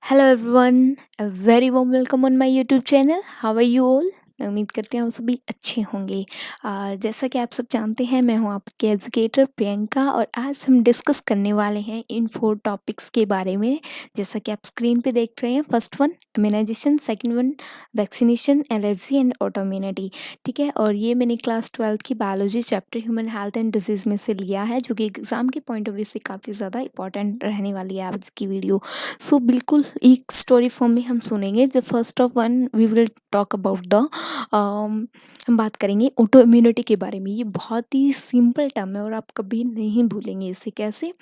Hello everyone, a very warm welcome on my YouTube channel. How are you all? मैं उम्मीद करती हूँ आप सभी अच्छे होंगे। और जैसा कि आप सब जानते हैं, मैं हूँ आपकी एजुकेटर प्रियंका और आज हम डिस्कस करने वाले हैं इन 4 टॉपिक्स के बारे में। जैसा कि आप स्क्रीन पे देख रहे हैं, first one immunization, second one vaccination, allergy and autoimmunity. ठीक है, और ये मैंने क्लास 12 की biology chapter human health and disease में से लिया है, जो कि एग्ज़ाम के पॉइंट ऑफ व्यू से काफ़ी ज़्यादा इंपॉर्टेंट रहने वाली है आज की वीडियो। सो बिल्कुल एक स्टोरी फॉर्म में हम सुनेंगे। The first of one we will talk about the हम बात करेंगे ऑटो इम्यूनिटी के बारे में। ये बहुत ही सिंपल टर्म है और आप कभी नहीं भूलेंगे इसे। कैसे?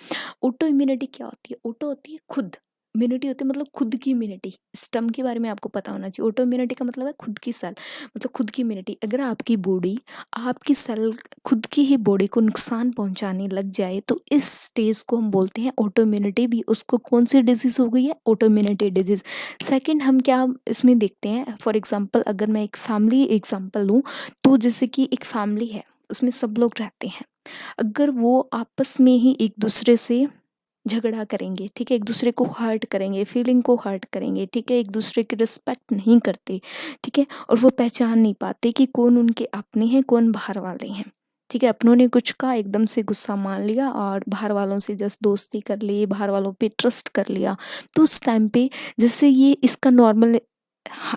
ऑटो इम्यूनिटी क्या होती है? ऑटो होती है खुद, इम्यूनिटी होती है मतलब खुद की इम्यूनिटी। इस टर्म के बारे में आपको पता होना चाहिए। ऑटो इम्यूनिटी का मतलब है खुद की सेल, मतलब खुद की इम्यूनिटी। अगर आपकी बॉडी, आपकी सेल खुद की ही बॉडी को नुकसान पहुंचाने लग जाए तो इस स्टेज को हम बोलते हैं ऑटो इम्यूनिटी। भी उसको कौन सी डिजीज हो गई है? Auto immunity disease. सेकंड हम क्या इसमें देखते हैं, फॉर एग्जांपल अगर मैं एक फैमिली एग्जांपल लूँ, तो जैसे कि एक फैमिली है, उसमें सब लोग रहते हैं। अगर वो आपस में ही एक दूसरे से झगड़ा करेंगे, ठीक है, एक दूसरे को हर्ट करेंगे, फीलिंग को हर्ट करेंगे, ठीक है, एक दूसरे की रिस्पेक्ट नहीं करते, ठीक है, और वो पहचान नहीं पाते कि कौन उनके अपने हैं, कौन बाहर वाले हैं। ठीक है, अपनों ने कुछ कहा, एकदम से गुस्सा मान लिया और बाहर वालों से जस्ट दोस्ती कर ली, बाहर वालों पे ट्रस्ट कर लिया। तो उस टाइम पे जैसे ये इसका नॉर्मल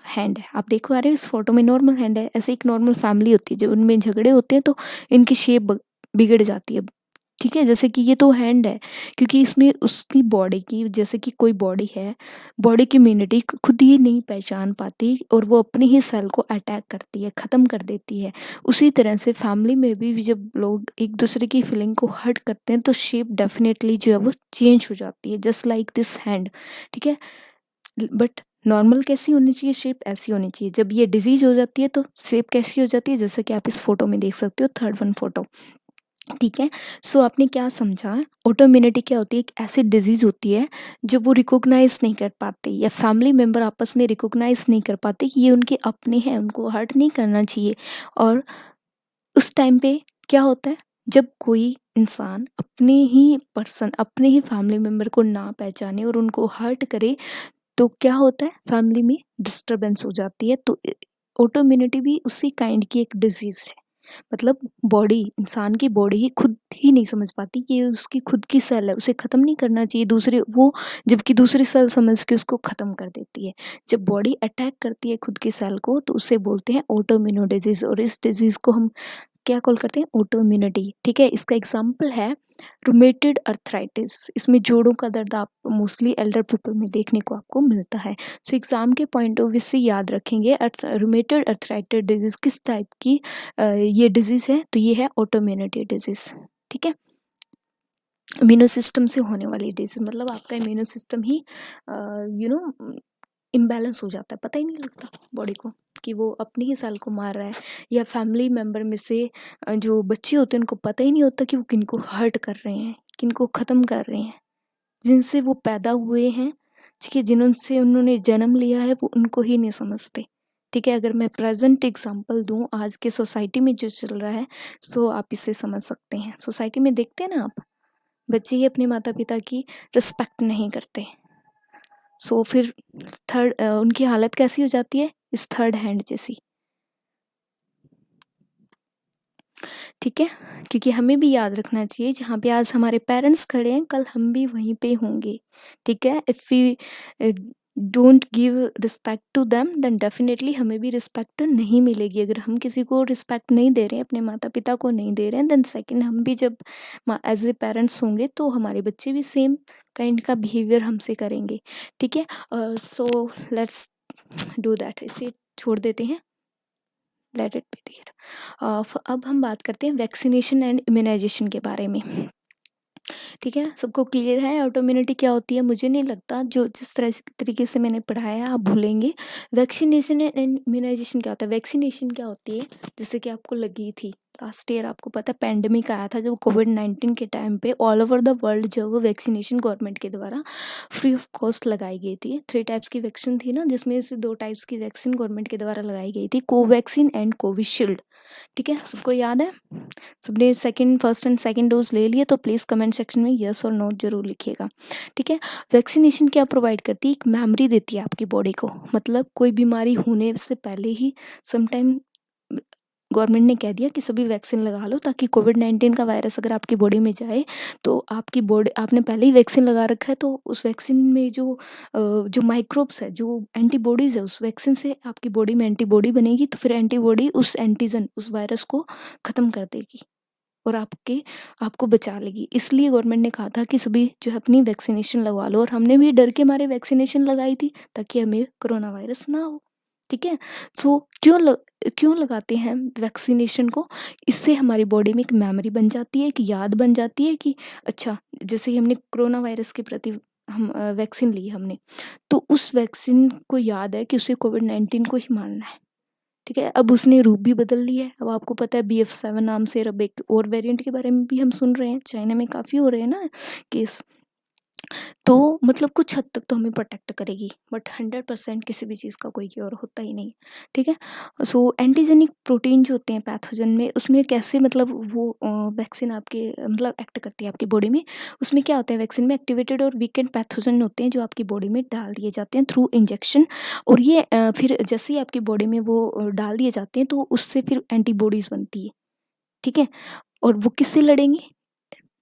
हैंड है, आप देख पा रहे हो इस फोटो में नॉर्मल हैंड है। ऐसे एक नॉर्मल फैमिली होती है, जब उनमें झगड़े होते हैं तो इनकी शेप बिगड़ जाती है। ठीक है, जैसे कि ये तो हैंड है, क्योंकि इसमें उसकी बॉडी की, जैसे कि कोई बॉडी है, बॉडी की इम्यूनिटी खुद ही नहीं पहचान पाती और वो अपनी ही सेल को अटैक करती है, ख़त्म कर देती है। उसी तरह से फैमिली में भी जब लोग एक दूसरे की फीलिंग को हर्ट करते हैं तो शेप डेफिनेटली जो है वो चेंज हो जाती है, जस्ट लाइक दिस हैंड। ठीक है, बट नॉर्मल कैसी होनी चाहिए? शेप ऐसी होनी चाहिए। जब ये डिजीज हो जाती है तो शेप कैसी हो जाती है? जैसे कि आप इस फोटो में देख सकते हो, थर्ड वन फोटो। ठीक है, सो आपने क्या समझा? ऑटोइम्यूनिटी क्या होती है? एक ऐसी डिजीज होती है जो वो रिकॉग्नाइज नहीं कर पाते, या फैमिली मेम्बर आपस में रिकॉग्नाइज नहीं कर पाते कि ये उनके अपने हैं, उनको हर्ट नहीं करना चाहिए। और उस टाइम पे क्या होता है, जब कोई इंसान अपने ही पर्सन, अपने ही फैमिली मेम्बर को ना पहचाने और उनको हर्ट करे, तो क्या होता है, फैमिली में डिस्टरबेंस हो जाती है। तो ऑटोइम्यूनिटी भी उसी काइंड की एक डिजीज है। मतलब बॉडी, इंसान की बॉडी ही खुद ही नहीं समझ पाती कि ये उसकी खुद की सेल है, उसे ख़त्म नहीं करना चाहिए दूसरे वो, जबकि दूसरी सेल समझ के उसको ख़त्म कर देती है। जब बॉडी अटैक करती है खुद की सेल को तो उसे बोलते हैं ऑटोइम्यून डिजीज़, और इस डिजीज़ को हम क्या कॉल करते हैं? ऑटोइम्यूनिटी। ठीक है, इसका एग्जाम्पल है रूमेटेड अर्थराइटिस। इसमें जोड़ों का दर्द आप मोस्टली एल्डर पीपल में देखने को आपको मिलता है। सो एग्जाम के पॉइंट ऑफ व्यू से याद रखेंगे, रूमेटेड अर्थराइटिस डिजीज किस टाइप की ये डिजीज है? तो ये है ऑटोइम्यूनिटी डिजीज। ठीक है, इम्यूनो सिस्टम से होने वाली डिजीज, मतलब आपका immuno system he you know imbalance हो जाता है, पता ही नहीं लगता बॉडी को कि वो अपनी ही सेल को मार रहा है। या फैमिली मेम्बर में से जो बच्चे होते हैं उनको पता ही नहीं होता कि वो किनको हर्ट कर रहे हैं, किनको ख़त्म कर रहे हैं, जिनसे वो पैदा हुए हैं, ठीक है, जिनसे उन्होंने जन्म लिया है, वो उनको ही नहीं समझते। ठीक है, अगर मैं प्रेजेंट एग्जांपल दूं आज के सोसाइटी में जो चल रहा है, सो आप इसे समझ सकते हैं। सोसाइटी में देखते हैं ना आप, बच्चे ही अपने माता पिता की रिस्पेक्ट नहीं करते। सो फिर थर्ड उनकी हालत कैसी हो जाती है? इस थर्ड हैंड जैसी। ठीक है, क्योंकि हमें भी याद रखना चाहिए, जहाँ पे आज हमारे पेरेंट्स खड़े हैं कल हम भी वहीं पे होंगे। ठीक है, if we don't give respect to them then definitely हमें भी रिस्पेक्ट नहीं मिलेगी। अगर हम किसी को रिस्पेक्ट नहीं दे रहे हैं, अपने माता पिता को नहीं दे रहे हैं, देन सेकंड हम भी जब एज ए पेरेंट्स होंगे तो हमारे बच्चे भी सेम काइंड का बिहेवियर हमसे करेंगे। ठीक है, सो लेट्स डू दैट, इसे छोड़ देते हैं, लेट इट बी देयर। अब हम बात करते हैं वैक्सीनेशन एंड इम्यूनाइजेशन के बारे में। ठीक है, सबको क्लियर है ऑटो इम्यूनिटी क्या होती है? मुझे नहीं लगता जो जिस तरह से तरीके से मैंने पढ़ाया आप भूलेंगे। वैक्सीनेशन एंड इम्यूनाइजेशन क्या होता है? वैक्सीनेशन क्या होती है? जैसे कि आपको लगी थी, लास्ट ईयर आपको पता है पैंडेमिक आया था, जब कोविड-19 के टाइम पे ऑल ओवर द वर्ल्ड जो है वो वैक्सीनेशन गवर्नमेंट के द्वारा फ्री ऑफ कॉस्ट लगाई गई थी। 3 टाइप्स की वैक्सीन थी ना, जिसमें से 2 टाइप्स की वैक्सीन गवर्नमेंट के द्वारा लगाई गई थी, कोवैक्सीन एंड कोविशील्ड। ठीक है, सबको याद है? सबने फर्स्ट एंड सेकंड डोज ले लिए? तो प्लीज़ कमेंट सेक्शन में येस और नो ज़रूर लिखिएगा। ठीक है, वैक्सीनेशन क्या प्रोवाइड करती है? एक मेमोरी देती है आपकी बॉडी को, मतलब कोई बीमारी होने से पहले ही समटाइम गवर्नमेंट ने कह दिया कि सभी वैक्सीन लगा लो, ताकि कोविड-19 का वायरस अगर आपकी बॉडी में जाए तो आपकी बॉडी, आपने पहले ही वैक्सीन लगा रखा है तो उस वैक्सीन में जो माइक्रोब्स है, जो एंटीबॉडीज़ है, उस वैक्सीन से आपकी बॉडी में एंटीबॉडी बनेगी, तो फिर एंटीबॉडी उस एंटीजन, उस वायरस को ख़त्म कर देगी और आपको बचा लेगी। इसलिए गवर्नमेंट ने कहा था कि सभी जो है अपनी वैक्सीनेशन लगवा लो, और हमने भी डर के मारे वैक्सीनेशन लगाई थी ताकि हमें कोरोना वायरस ना हो। ठीक है? सो क्यों लगाते हैं वैक्सीनेशन को? इससे हमारी बॉडी में एक मेमोरी बन जाती है, एक याद बन जाती है कि अच्छा, जैसे ही हमने कोरोना वायरस के प्रति वैक्सीन ली हमने, तो उस वैक्सीन को याद है कि उसे कोविड-19 को ही मारना है। ठीक है, अब उसने रूप भी बदल लिया है। अब आपको पता है BF7 नाम से अब एक और वेरिएंट के बारे में भी हम सुन रहे हैं, चाइना में काफ़ी हो रहे हैं ना केस। तो मतलब कुछ हद तक तो हमें प्रोटेक्ट करेगी, बट 100% किसी भी चीज़ का कोई क्योर होता ही नहीं। ठीक है, सो एंटीजेनिक प्रोटीन जो होते हैं पैथोजन में, उसमें कैसे मतलब वो वैक्सीन आपके मतलब एक्ट करती है आपकी बॉडी में। उसमें क्या होता है, वैक्सीन में एक्टिवेटेड और वीकेंड पैथोजन होते हैं जो आपकी बॉडी में डाल दिए जाते हैं थ्रू इंजेक्शन, और ये फिर जैसे ही आपकी बॉडी में वो डाल दिए जाते हैं तो उससे फिर एंटीबॉडीज़ बनती है। ठीक है, और वो किससे लड़ेंगे?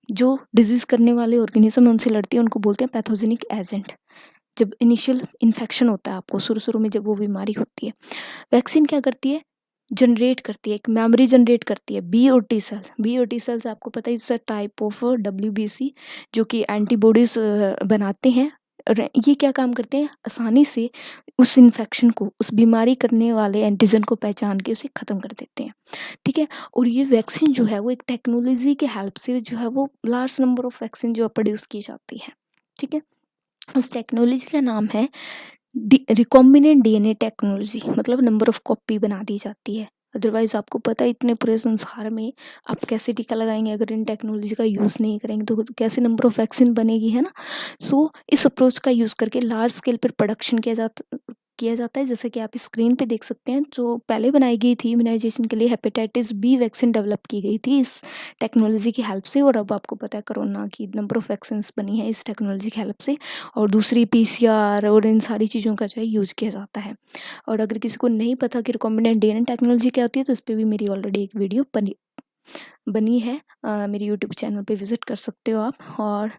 जो डिजीज़ करने वाले ऑर्गेनिज्म है उनसे लड़ती है, उनको बोलते हैं पैथोजेनिक एजेंट। जब इनिशियल इन्फेक्शन होता है आपको, शुरू-शुरू में जब वो बीमारी होती है, वैक्सीन क्या करती है? जनरेट करती है, एक मेमोरी जनरेट करती है, बी और टी सेल्स। बी और टी सेल्स आपको पता है it's a type of WBC, जो कि एंटीबॉडीज़ बनाते हैं, और ये क्या काम करते हैं? आसानी से उस इन्फेक्शन को, उस बीमारी करने वाले एंटीजन को पहचान के उसे ख़त्म कर देते हैं। ठीक है, और ये वैक्सीन जो है वो एक टेक्नोलॉजी के हेल्प से जो है वो लार्ज नंबर ऑफ वैक्सीन जो है प्रोड्यूस की जाती है। ठीक है, उस टेक्नोलॉजी का नाम है रिकॉम्बिनेंट DNA टेक्नोलॉजी, मतलब नंबर ऑफ कॉपी बना दी जाती है। अदरवाइज आपको पता है इतने पूरे संसार में आप कैसे टीका लगाएंगे अगर इन टेक्नोलॉजी का यूज़ नहीं करेंगे, तो कैसे नंबर ऑफ वैक्सीन बनेगी, है ना? सो इस अप्रोच का यूज़ करके लार्ज स्केल पर प्रोडक्शन किया जाता है, जैसे कि आप स्क्रीन पे देख सकते हैं। जो पहले बनाई गई थी इम्यूनाइजेशन के लिए, हेपेटाइटिस बी वैक्सीन डेवलप की गई थी इस टेक्नोलॉजी की हेल्प से, और अब आपको पता है कोरोना की नंबर ऑफ वैक्सीन्स बनी है इस टेक्नोलॉजी की हेल्प से, और दूसरी PCR और इन सारी चीज़ों का जो है यूज़ किया जाता है। और अगर किसी को नहीं पता कि रिकॉम्बिनेंट DNA टेक्नोलॉजी क्या होती है, तो इस पे भी मेरी ऑलरेडी एक वीडियो बनी है, मेरे यूट्यूब चैनल पे विज़िट कर सकते हो आप। और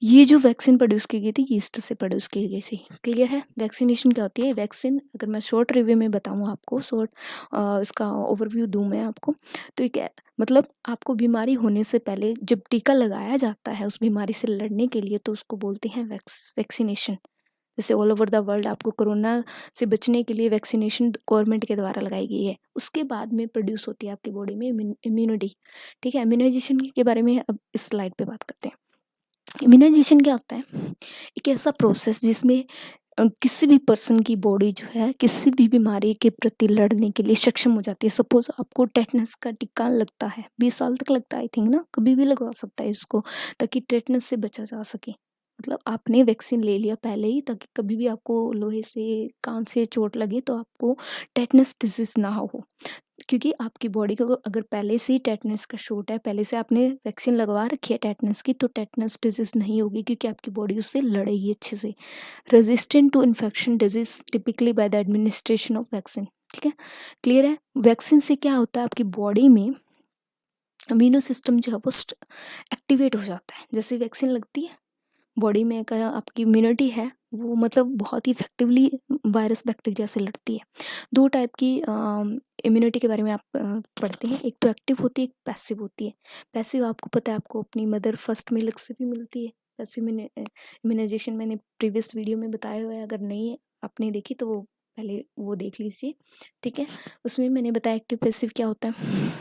ये जो वैक्सीन प्रोड्यूस की गई थी, यीस्ट से प्रोड्यूस की गई थी। क्लियर है वैक्सीनेशन क्या होती है? वैक्सीन अगर मैं शॉर्ट रिव्यू में बताऊँ आपको, इसका ओवरव्यू दूँ मैं आपको, तो ये क्या मतलब, आपको बीमारी होने से पहले जब टीका लगाया जाता है उस बीमारी से लड़ने के लिए, तो उसको बोलते हैं वैक्सीनेशन। जैसे ऑल ओवर द वर्ल्ड आपको कोरोना से बचने के लिए वैक्सीनेशन गवर्नमेंट के द्वारा लगाई गई है। उसके बाद में प्रोड्यूस होती है आपकी बॉडी में इम्यूनिटी। ठीक है, इम्यूनाइजेशन के बारे में अब इस स्लाइड पे बात करते हैं। इम्यूनाइजेशन क्या होता है? एक ऐसा प्रोसेस जिसमें किसी भी पर्सन की बॉडी जो है किसी भी बीमारी के प्रति लड़ने के लिए सक्षम हो जाती है। सपोज आपको टेटनस का टीका लगता है, 20 साल तक लगता है आई थिंक ना, कभी भी लगवा सकता है इसको, ताकि टेटनस से बचा जा सके। मतलब आपने वैक्सीन ले लिया पहले ही, ताकि कभी भी आपको लोहे से, कान से चोट लगे तो आपको टेटनस डिजीज ना हो। क्योंकि आपकी बॉडी को अगर पहले से ही टेटनस का शॉट है, पहले से आपने वैक्सीन लगवा रखी है टेटनस की, तो टेटनस डिजीज नहीं होगी, क्योंकि आपकी बॉडी उससे लड़ेगी अच्छे से। Resistant to infection disease typically by the administration of vaccine. ठीक है, क्लियर है? वैक्सीन से क्या होता है, आपकी बॉडी में इम्यूनो सिस्टम जो है वो एक्टिवेट हो जाता है। जैसे वैक्सीन लगती है बॉडी में, का आपकी इम्यूनिटी है वो मतलब बहुत ही इफेक्टिवली वायरस बैक्टीरिया से लड़ती है। 2 टाइप की इम्यूनिटी के बारे में आप पढ़ते हैं, एक तो एक्टिव होती है, एक पैसिव होती है। पैसिव आपको पता है, आपको अपनी मदर फर्स्ट मिल्क से भी मिलती है। पैसिव इम्यूनाइजेशन मैंने प्रीवियस वीडियो में बताया हुआ है, अगर नहीं आपने देखी तो वो पहले वो देख लीजिए। ठीक है, उसमें मैंने बताया एक्टिव पैसिव क्या होता है।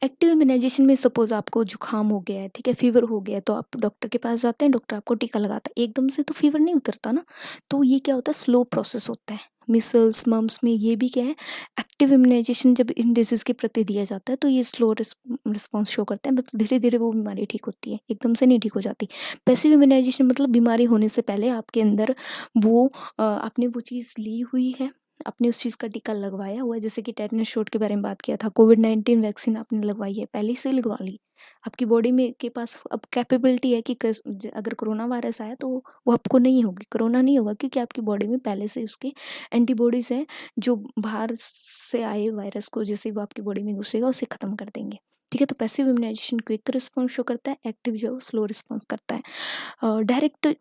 एक्टिव इम्यूनाइजेशन में सपोज आपको जुकाम हो गया है, ठीक है, फीवर हो गया है, तो आप डॉक्टर के पास जाते हैं, डॉक्टर आपको टीका लगाता है। एकदम से तो फीवर नहीं उतरता ना, तो ये क्या होता है, स्लो प्रोसेस होता है। मिसल्स, मम्स में ये भी क्या है, एक्टिव इम्यूनाइजेशन जब इन डिजीज़ के प्रति दिया जाता है तो ये स्लो रिस्पॉन्स शो करता है, मतलब धीरे-धीरे वो बीमारी ठीक होती है, एकदम से नहीं ठीक हो जाती। पैसिव इम्यूनाइजेशन मतलब बीमारी होने से पहले आपके अंदर वो आपने वो चीज़ ली हुई है, आपने उस चीज़ का टीका लगवाया हुआ है, जैसे कि टेटनस शॉट के बारे में बात किया था, कोविड-19 वैक्सीन आपने लगवाई है, पहले से लगवा ली। आपकी बॉडी में के पास अब कैपेबिलिटी है कि अगर कोरोना वायरस आया तो वो आपको नहीं होगी, कोरोना नहीं होगा, क्योंकि आपकी बॉडी में पहले से उसके एंटीबॉडीज़ हैं जो बाहर से आए वायरस को जैसे वो आपकी बॉडी में घुसेगा उसे ख़त्म कर देंगे। ठीक है, तो passive immunization quick response show करता है, एक्टिव जो है वो स्लो रिस्पॉन्स करता है। डायरेक्ट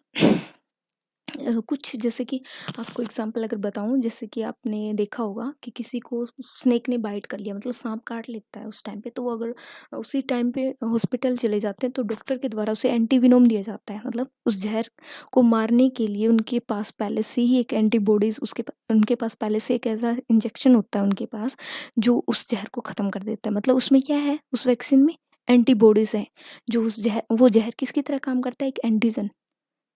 कुछ जैसे कि आपको एग्जांपल अगर बताऊं, जैसे कि आपने देखा होगा कि किसी को स्नेक ने बाइट कर लिया, मतलब सांप काट लेता है उस टाइम पे, तो वो अगर उसी टाइम पे हॉस्पिटल चले जाते हैं तो डॉक्टर के द्वारा उसे एंटीविनोम दिया जाता है, मतलब उस जहर को मारने के लिए उनके पास पहले से ही एक एंटीबॉडीज उनके पास पहले से एक ऐसा इंजेक्शन होता है उनके पास जो उस जहर को ख़त्म कर देता है। मतलब उसमें क्या है, उस वैक्सीन में एंटीबॉडीज हैं जो वो जहर किसकी तरह काम करता है, एक एंटीजन।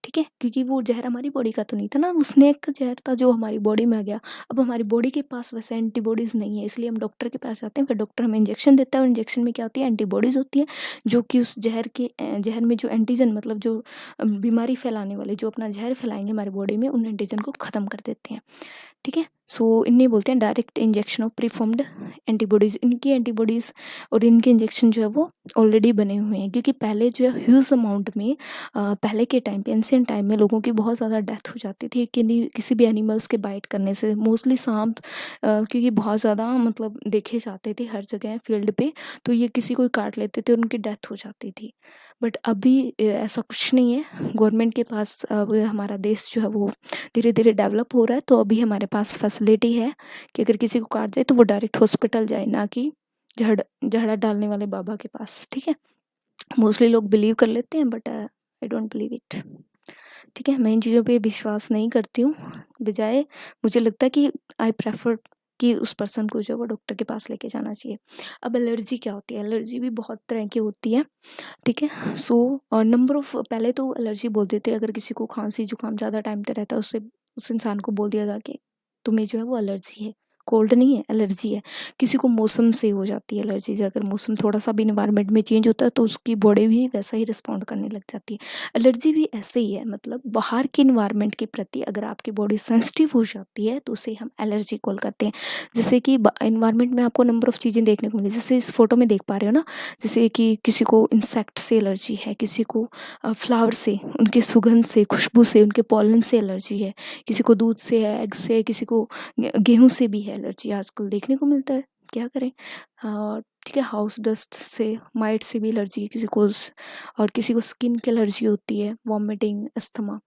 ठीक है, क्योंकि वो जहर हमारी बॉडी का तो नहीं था ना, वो स्नेक का जहर था जो हमारी बॉडी में आ गया। अब हमारी बॉडी के पास वैसे एंटीबॉडीज़ नहीं है, इसलिए हम डॉक्टर के पास जाते हैं, फिर डॉक्टर हमें इंजेक्शन देता है और इंजेक्शन में क्या होती है, एंटीबॉडीज़ होती है जो कि उस जहर में जो एंटीजन, मतलब जो बीमारी फैलाने वाले जो अपना जहर फैलाएंगे हमारी बॉडी में, उन एंटीजन को ख़त्म कर देते हैं। ठीक है, सो इन्हें बोलते हैं direct injection of performed antibodies. इनकी एंटीबॉडीज़ और इनके इंजेक्शन जो है वो ऑलरेडी बने हुए हैं, क्योंकि पहले जो है ह्यूज अमाउंट में पहले के टाइम पे, एंशियंट टाइम में लोगों की बहुत ज़्यादा डेथ हो जाती थी किसी भी एनिमल्स के बाइट करने से, मोस्टली सांप, क्योंकि बहुत ज़्यादा मतलब देखे जाते थे हर जगह फील्ड पे, तो ये किसी को काट लेते थे और उनकी डेथ हो जाती थी। बट अभी ऐसा कुछ नहीं है, गवर्नमेंट के पास अब हमारा देश जो है वो धीरे धीरे डेवलप हो रहा है, तो अभी हमारे पास फैसिलिटी है कि अगर किसी को काट जाए तो वो डायरेक्ट हॉस्पिटल जाए, ना कि झाड़ा डालने वाले बाबा के पास। ठीक है, मोस्टली लोग बिलीव कर लेते हैं, but I don't believe it. ठीक है, मैं इन चीज़ों पे विश्वास नहीं करती हूँ, बजाय मुझे लगता है कि आई प्रेफर कि उस पर्सन को जो है वो डॉक्टर के पास लेके जाना चाहिए। अब एलर्जी क्या होती है, एलर्जी भी बहुत तरह की होती है। ठीक है, सो नंबर ऑफ, पहले तो एलर्जी बोलते थे अगर किसी को खांसी जुकाम ज़्यादा टाइम तक रहता है, उससे उस इंसान को बोल दिया जाके तुम्हें जो है वो एलर्जी है, कोल्ड नहीं है, एलर्जी है। किसी को मौसम से हो जाती है एलर्जी, अगर मौसम थोड़ा सा भी इन्वायरमेंट में चेंज होता है तो उसकी बॉडी भी वैसा ही रिस्पॉन्ड करने लग जाती है। एलर्जी भी ऐसे ही है, मतलब बाहर के इन्वायरमेंट के प्रति अगर आपकी बॉडी सेंसिटिव हो जाती है तो उसे हम एलर्जी कॉल करते हैं। जैसे कि इन्वायरमेंट में आपको नंबर ऑफ चीज़ें देखने को मिली, जैसे इस फोटो में देख पा रहे हो ना, जैसे कि किसी को इंसेक्ट से एलर्जी है, किसी को फ्लावर से, उनके सुगंध से, खुशबू से, उनके पॉलन से एलर्जी है, किसी को दूध से है, एग से, किसी को गेहूं से भी है एलर्जी, आजकल देखने को मिलता है, क्या करें। ठीक है, हाउस डस्ट से, माइट से भी एलर्जी है किसी को, और किसी को स्किन की एलर्जी होती है, वॉमिटिंग, अस्थमा।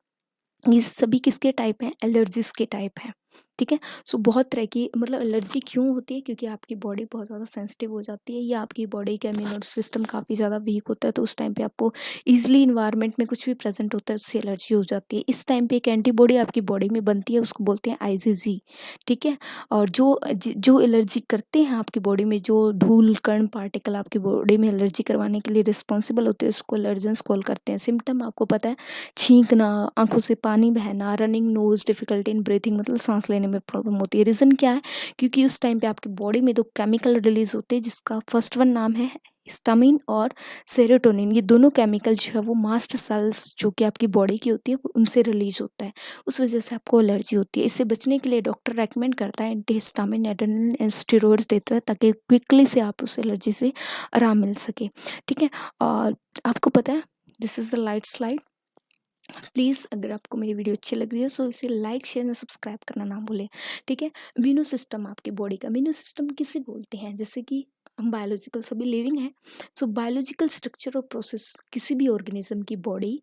ये सभी किसके टाइप हैं, एलर्जीज के टाइप हैं। ठीक है, सो बहुत तरह की, मतलब एलर्जी क्यों होती है, क्योंकि आपकी बॉडी बहुत ज़्यादा सेंसिटिव हो जाती है, या आपकी बॉडी का इम्यून सिस्टम काफ़ी ज़्यादा वीक होता है, तो उस टाइम पे आपको ईजिली इन्वायरमेंट में कुछ भी प्रेजेंट होता है उससे एलर्जी हो जाती है। इस टाइम पे एक एंटीबॉडी आपकी बॉडी में बनती है, उसको बोलते हैं आईजीजी। ठीक है, और जो एलर्जी करते हैं आपकी बॉडी में, जो धूल कण पार्टिकल आपकी बॉडी में एलर्जी करवाने के लिए रिस्पॉन्सिबल होते हैं, उसको एलर्जेंस कॉल करते हैं। सिम्टम आपको पता है, छींकना, आंखों से पानी बहना, running nose, difficulty in breathing, मतलब सांस लेने में प्रॉब्लम होती है। रीज़न क्या है, क्योंकि उस टाइम पे आपकी बॉडी में दो केमिकल रिलीज होते हैं, जिसका फर्स्ट वन नाम है हिस्टामिन और सेरोटोनिन। ये दोनों केमिकल जो है वो मास्ट सेल्स जो कि आपकी बॉडी की होती है उनसे रिलीज होता है, उस वजह से आपको एलर्जी होती है। इससे बचने के लिए डॉक्टर रेकमेंड करता है anti histamine, adrenaline and steroids देता है, ताकि क्विकली से आप उस एलर्जी से आराम मिल सके। ठीक है, और आपको पता है, this is the light slide. Please अगर आपको मेरी वीडियो अच्छी लग रही है तो इसे लाइक शेयर और सब्सक्राइब करना ना भूलें। ठीक है, इम्यूनो सिस्टम, आपकी बॉडी का इम्यूनो सिस्टम किसे बोलते हैं, जैसे कि हम बायोलॉजिकल सभी लिविंग हैं, सो बायोलॉजिकल स्ट्रक्चर और प्रोसेस किसी भी ऑर्गेनिज्म की बॉडी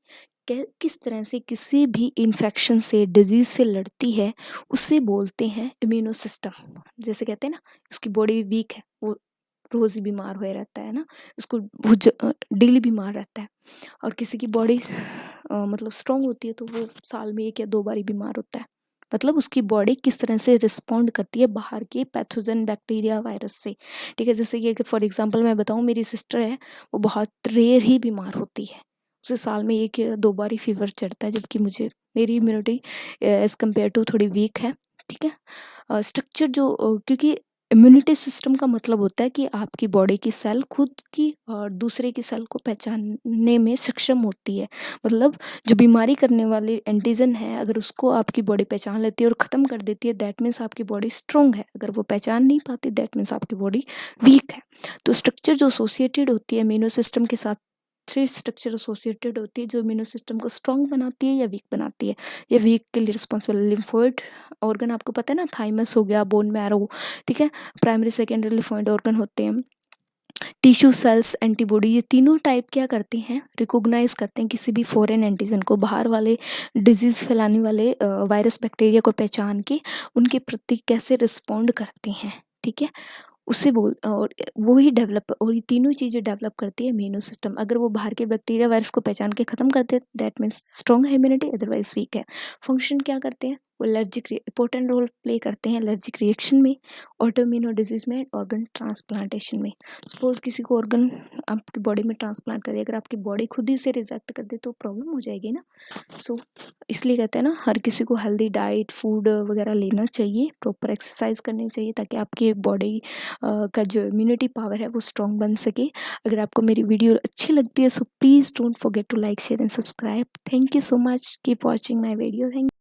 किस तरह से किसी भी इन्फेक्शन से, डिजीज से लड़ती है, उसे बोलते हैं इम्यूनो सिस्टम। जैसे कहते हैं ना, उसकी बॉडी वीक है, वो रोज़ ही बीमार हुए रहता है ना, उसको डेली बीमार रहता है। और किसी की बॉडी मतलब स्ट्रांग होती है तो वो साल में 1 या 2 बार ही बीमार होता है। मतलब उसकी बॉडी किस तरह से रिस्पॉन्ड करती है बाहर के पैथोजन, बैक्टीरिया, वायरस से। ठीक है, जैसे कि फॉर एग्जांपल मैं बताऊँ, मेरी सिस्टर है, वो बहुत रेयर ही बीमार होती है, उसे साल में 1 या 2 बार ही फीवर चढ़ता है, जबकि मेरी इम्यूनिटी एज़ कम्पेयर टू थोड़ी वीक है। ठीक है। स्ट्रक्चर जो क्योंकि इम्यूनिटी सिस्टम का मतलब होता है कि आपकी बॉडी की सेल खुद की और दूसरे की सेल को पहचानने में सक्षम होती है। मतलब जो बीमारी करने वाली एंटीजन है, अगर उसको आपकी बॉडी पहचान लेती है और ख़त्म कर देती है, दैट मीन्स आपकी बॉडी स्ट्रॉन्ग है। अगर वो पहचान नहीं पाती, दैट मीन्स आपकी बॉडी वीक है। तो स्ट्रक्चर जो एसोसिएटेड होती है इम्यूनो सिस्टम के साथ, 3 स्ट्रक्चर एसोसिएटेड होती है जो इम्यूनो सिस्टम को स्ट्रॉन्ग बनाती है या वीक बनाती है। या वीक के लिए रिस्पॉन्सिबल लिम्फोइड ऑर्गन आपको पता है ना, थाइमस हो गया, बोन मैरो, ठीक है। प्राइमरी सेकेंडरी लिम्फोइड ऑर्गन होते हैं। टिश्यू सेल्स, एंटीबॉडी, ये तीनों टाइप क्या करते हैं, रिकॉग्नाइज करते हैं किसी भी फॉरेन एंटीजन को, बाहर वाले डिजीज़ फैलाने वाले वायरस बैक्टीरिया को पहचान के उनके प्रति कैसे रिस्पॉन्ड करते हैं, ठीक है। उसे बोल और वो ही डेवलप, और ये तीनों चीज़ें डेवलप करती है इम्यूनो सिस्टम। अगर वो बाहर के बैक्टीरिया वायरस को पहचान के ख़त्म करते हैं, दैट मीन्स स्ट्रॉन्ग है इम्यूनिटी, अदरवाइज वीक है। फंक्शन क्या करते हैं, वो एलर्जिक इंपॉर्टेंट रोल प्ले करते हैं एलर्जिक रिएक्शन में, ऑटोइम्यून डिजीज में, ऑर्गन ट्रांसप्लांटेशन में। सपोज किसी को ऑर्गन आपकी बॉडी में ट्रांसप्लांट कर दिया, अगर आपकी बॉडी खुद ही उसे रिजेक्ट कर दे तो प्रॉब्लम हो जाएगी ना। सो इसलिए कहते हैं ना, हर किसी को हेल्दी डाइट फूड वगैरह लेना चाहिए, प्रॉपर एक्सरसाइज करनी चाहिए, ताकि आपकी बॉडी का जो इम्यूनिटी पावर है वो स्ट्रॉन्ग बन सके। अगर आपको मेरी वीडियो अच्छी लगती है, so please don't forget to like share and subscribe. Thank you so much, keep watching my video. Thank